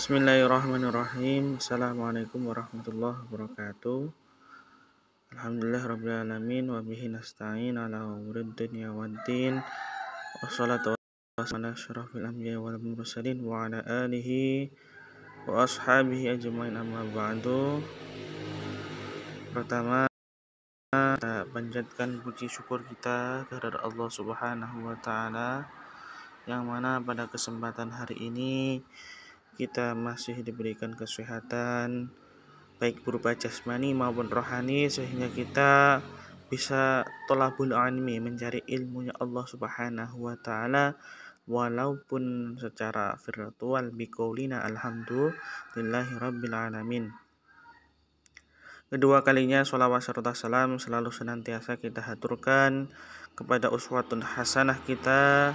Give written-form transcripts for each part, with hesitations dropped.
Bismillahirrahmanirrahim. Assalamualaikum warahmatullahi wabarakatuh. Alhamdulillah rabbil alamin wa bihi nasta'in ala umurid dunya waddin. Wassalatu wassalamu ala asyrafil anbiya'i wal mursalin wa ala alihi wa ashabihi ajmain, amma ba'du. Pertama, kita panjatkan puji syukur kita kehadirat Allah Subhanahu wa taala, yang mana pada kesempatan hari ini kita masih diberikan kesehatan baik berupa jasmani maupun rohani, sehingga kita bisa thalabul ilmi, mencari ilmunya Allah Subhanahu wa taala, walaupun secara virtual biqaulina alhamdulillahi rabbil alamin. Kedua kalinya sholawat serta salam selalu senantiasa kita haturkan kepada uswatun hasanah kita,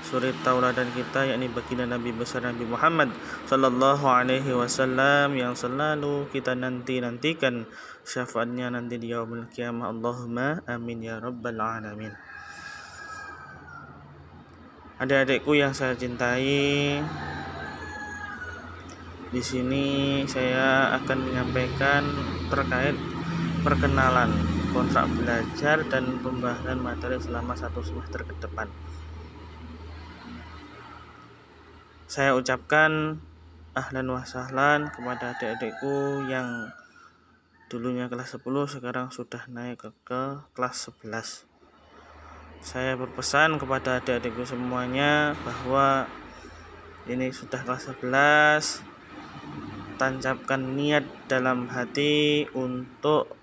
suri tauladan kita, yakni baginda Nabi besar Nabi Muhammad sallallahu alaihi wasallam, yang selalu kita nantikan syafaatnya nanti di yaumul qiyamah. Allahumma amin ya rabbal alamin. Adik-adikku yang saya cintai, di sini saya akan menyampaikan terkait perkenalan, kontrak belajar, dan pembahasan materi selama 1 semester ke depan. Saya ucapkan ahlan wa sahlan kepada adik-adikku yang dulunya kelas 10 sekarang sudah naik ke kelas 11. Saya berpesan kepada adik-adikku semuanya bahwa ini sudah kelas 11, tancapkan niat dalam hati untuk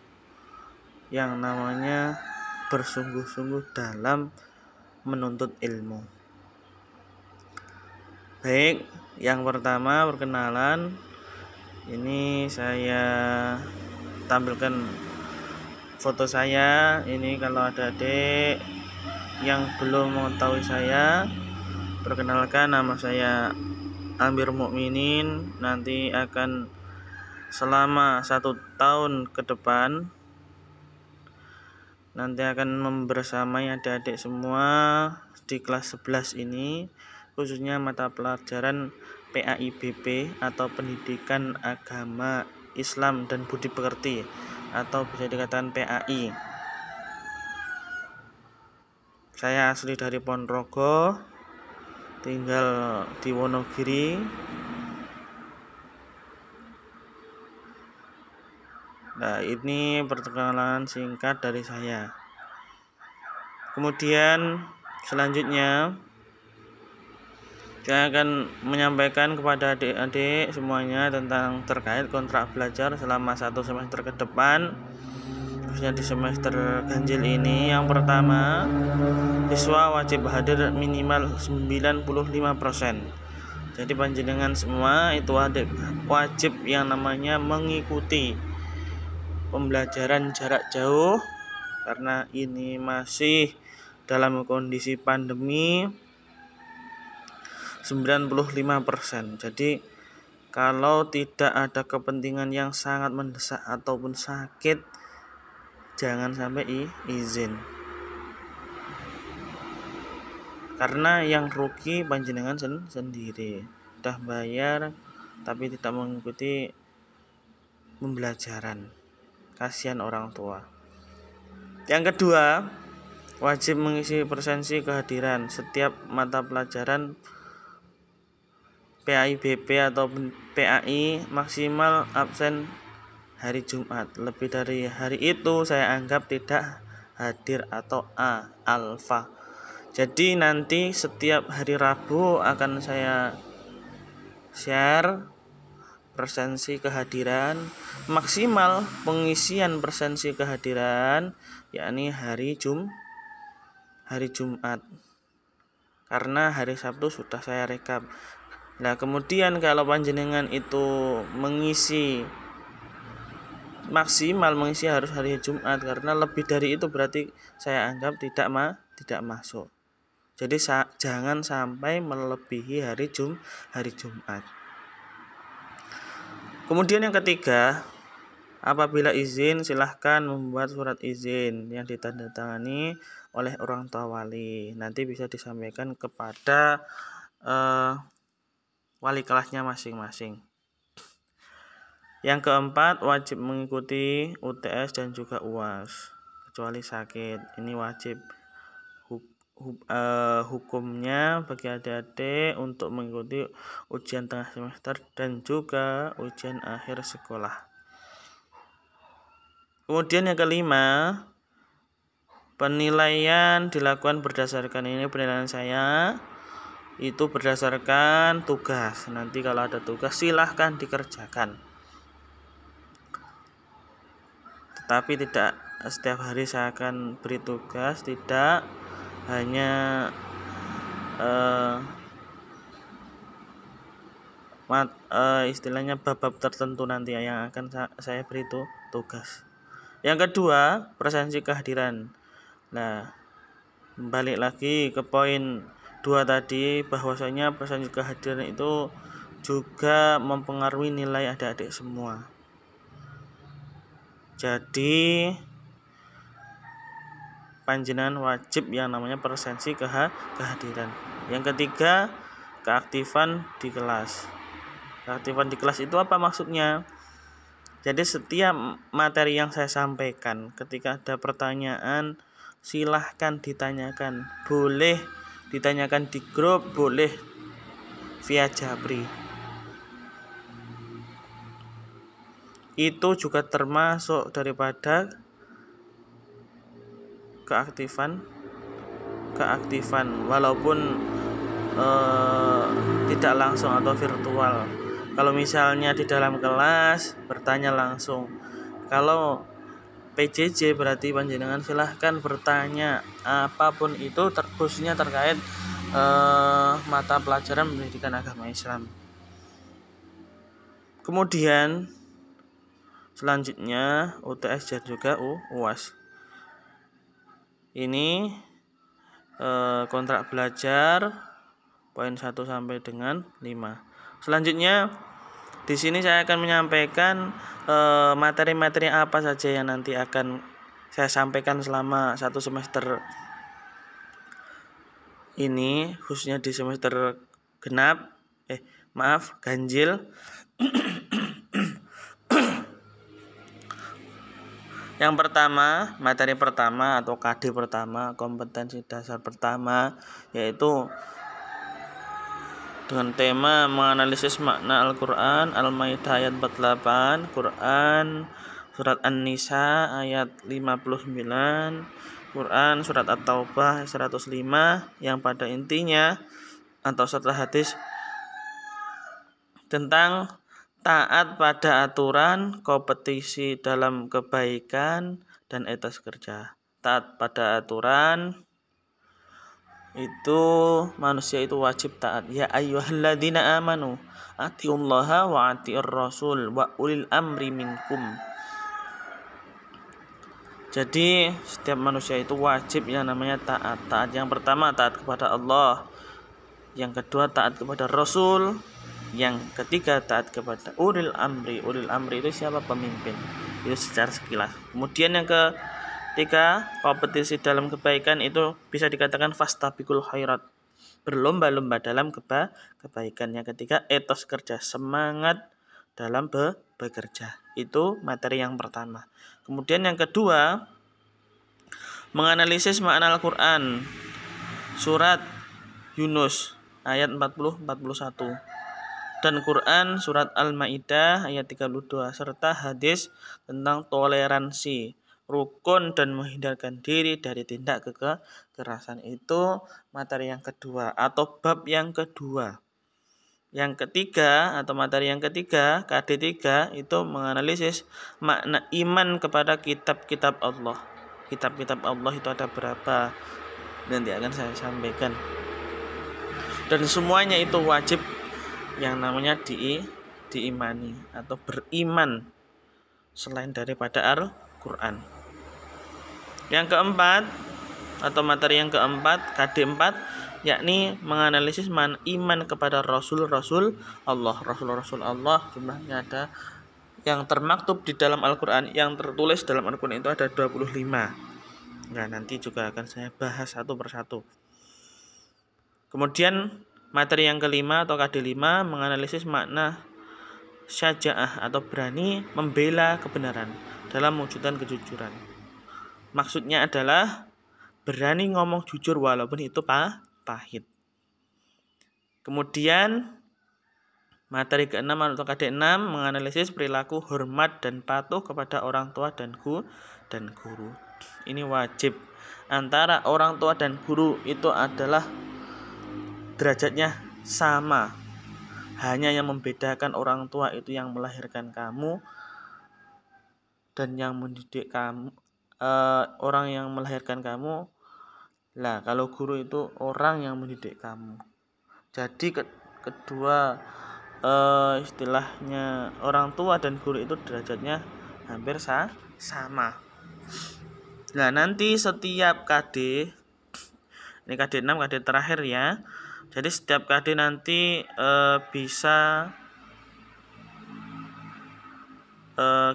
yang namanya bersungguh-sungguh dalam menuntut ilmu. Baik, yang pertama perkenalan. Ini saya tampilkan foto saya. Ini kalau ada adik yang belum mengetahui saya, perkenalkan, nama saya Amir Mukminin. Nanti akan selama 1 tahun ke depan nanti akan membersamai adik-adik semua di kelas 11 ini, khususnya mata pelajaran PAIBP atau Pendidikan Agama Islam dan Budi Pekerti, atau bisa dikatakan PAI. Saya asli dari Ponorogo, tinggal di Wonogiri. Nah, ini perkenalan singkat dari saya. Kemudian selanjutnya saya akan menyampaikan kepada adik-adik semuanya tentang terkait kontrak belajar selama 1 semester ke depan, khususnya di semester ganjil ini. Yang pertama, siswa wajib hadir minimal 95%. Jadi panjenengan semua itu wajib yang namanya mengikuti pembelajaran jarak jauh, karena ini masih dalam kondisi pandemi 95%. Jadi kalau tidak ada kepentingan yang sangat mendesak ataupun sakit, jangan sampai izin, karena yang rugi panjenengan sendiri. Sudah bayar tapi tidak mengikuti pembelajaran, kasihan orang tua. Yang kedua, wajib mengisi presensi kehadiran setiap mata pelajaran PAIBP atau PAI, maksimal absen hari Jumat. Lebih dari hari itu saya anggap tidak hadir atau alfa. Jadi nanti setiap hari Rabu akan saya share presensi kehadiran, maksimal pengisian presensi kehadiran yakni hari Jumat, karena hari Sabtu sudah saya rekap. Nah, kemudian kalau panjenengan itu maksimal mengisi harus hari Jumat, karena lebih dari itu berarti saya anggap tidak masuk. Jadi jangan sampai melebihi hari Jumat. Kemudian yang ketiga, apabila izin silahkan membuat surat izin yang ditandatangani oleh orang tua wali. Nanti bisa disampaikan kepada wali kelasnya masing-masing. Yang keempat, wajib mengikuti UTS dan juga UAS kecuali sakit. Ini wajib hukumnya bagi adik-adik untuk mengikuti ujian tengah semester dan juga ujian akhir sekolah. Kemudian yang kelima, penilaian dilakukan berdasarkan penilaian saya itu berdasarkan tugas. Nanti kalau ada tugas silahkan dikerjakan, tetapi tidak setiap hari saya akan beri tugas, tidak hanya istilahnya bab-bab tertentu nanti yang akan saya beri itu tugas. Yang kedua, presensi kehadiran. Nah, balik lagi ke poin 2 tadi, bahwasanya presensi kehadiran itu juga mempengaruhi nilai adik-adik semua. Jadi panjenengan wajib yang namanya presensi kehadiran. Yang ketiga, keaktifan di kelas. Keaktifan di kelas itu apa maksudnya? Jadi setiap materi yang saya sampaikan, ketika ada pertanyaan silahkan ditanyakan. Boleh ditanyakan di grup, boleh via Japri. Itu juga termasuk daripada keaktifan walaupun tidak langsung atau virtual. Kalau misalnya di dalam kelas bertanya langsung. Kalau PJJ berarti panjenengan silahkan bertanya apapun itu, khususnya terkait mata pelajaran pendidikan agama Islam. Kemudian selanjutnya UTS dan juga UAS. Ini kontrak belajar poin 1 sampai dengan 5. Selanjutnya di sini saya akan menyampaikan materi-materi apa saja yang nanti akan saya sampaikan selama 1 semester ini, khususnya di semester ganjil. Yang pertama, materi pertama atau KD pertama, kompetensi dasar pertama, yaitu dengan tema menganalisis makna Al-Quran, Al-Maidah ayat 48, Quran surat An-Nisa ayat 59, Quran surat At-Taubah 105, yang pada intinya atau setelah hadis tentang taat pada aturan, kompetisi dalam kebaikan, dan etos kerja. Taat pada aturan itu manusia itu wajib taat. Ya ayyuhalladzina amanu atiullaha wa atiur rasul wa ulil amri minkum. Jadi setiap manusia itu wajib yang namanya taat. Taat yang pertama taat kepada Allah, yang kedua taat kepada Rasul, yang ketiga taat kepada ulil amri. Ulil amri itu siapa? Pemimpin. Itu secara sekilas. Kemudian yang ketiga, kompetisi dalam kebaikan itu bisa dikatakan fastabiqul khairat, berlomba-lomba dalam kebaikan. Yang ketiga, etos kerja, semangat dalam bekerja. Itu materi yang pertama. Kemudian yang kedua, menganalisis makna Al-Quran, surat Yunus ayat 40-41, dan Quran surat Al-Maidah ayat 32, serta hadis tentang toleransi, rukun, dan menghindarkan diri dari tindak kekerasan. Itu materi yang kedua atau bab yang kedua. Yang ketiga atau materi yang ketiga, KD 3, itu menganalisis makna iman kepada kitab-kitab Allah. Kitab-kitab Allah itu ada berapa? Nanti akan saya sampaikan. Dan semuanya itu wajib yang namanya diimani atau beriman selain daripada Al-Quran. Yang keempat atau materi yang keempat, KD 4, yakni menganalisis iman kepada Rasul-Rasul Allah. Rasul-Rasul Allah jumlahnya ada yang termaktub di dalam Al-Quran, yang tertulis dalam Al-Quran itu ada 25. Nah, nanti juga akan saya bahas satu persatu. Kemudian Materi yang kelima atau KD5 menganalisis makna syaja'ah atau berani membela kebenaran dalam mewujudkan kejujuran. Maksudnya adalah berani ngomong jujur walaupun itu pahit. Kemudian materi ke-6 atau KD6 menganalisis perilaku hormat dan patuh kepada orang tua dan guru. Ini wajib. Antara orang tua dan guru itu adalah derajatnya sama. Hanya yang membedakan orang tua itu yang melahirkan kamu dan yang mendidik kamu, orang yang melahirkan kamu. Lah, kalau guru itu orang yang mendidik kamu. Jadi kedua istilahnya orang tua dan guru itu derajatnya hampir sama. Nah, nanti setiap KD, ini KD6, KD terakhir ya. Jadi setiap KD nanti bisa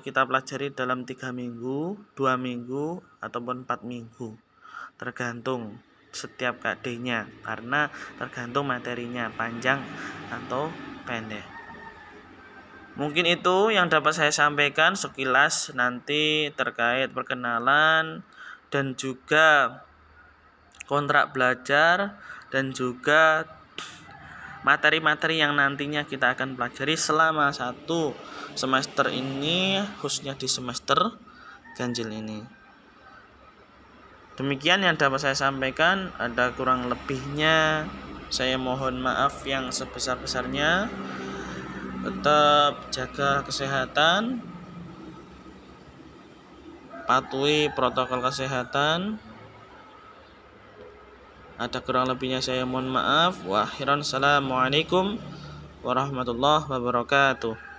kita pelajari dalam 3 minggu, 2 minggu, ataupun 4 minggu. Tergantung setiap KD-nya, karena tergantung materinya panjang atau pendek. Mungkin itu yang dapat saya sampaikan sekilas nanti terkait perkenalan dan juga kontrak belajar dan juga materi-materi yang nantinya kita akan pelajari selama 1 semester ini, khususnya di semester ganjil ini. Demikian yang dapat saya sampaikan, ada kurang lebihnya saya mohon maaf yang sebesar-besarnya. Tetap jaga kesehatan, patuhi protokol kesehatan. Ada kurang lebihnya saya mohon maaf. Wa akhiran, assalamualaikum warahmatullahi wabarakatuh.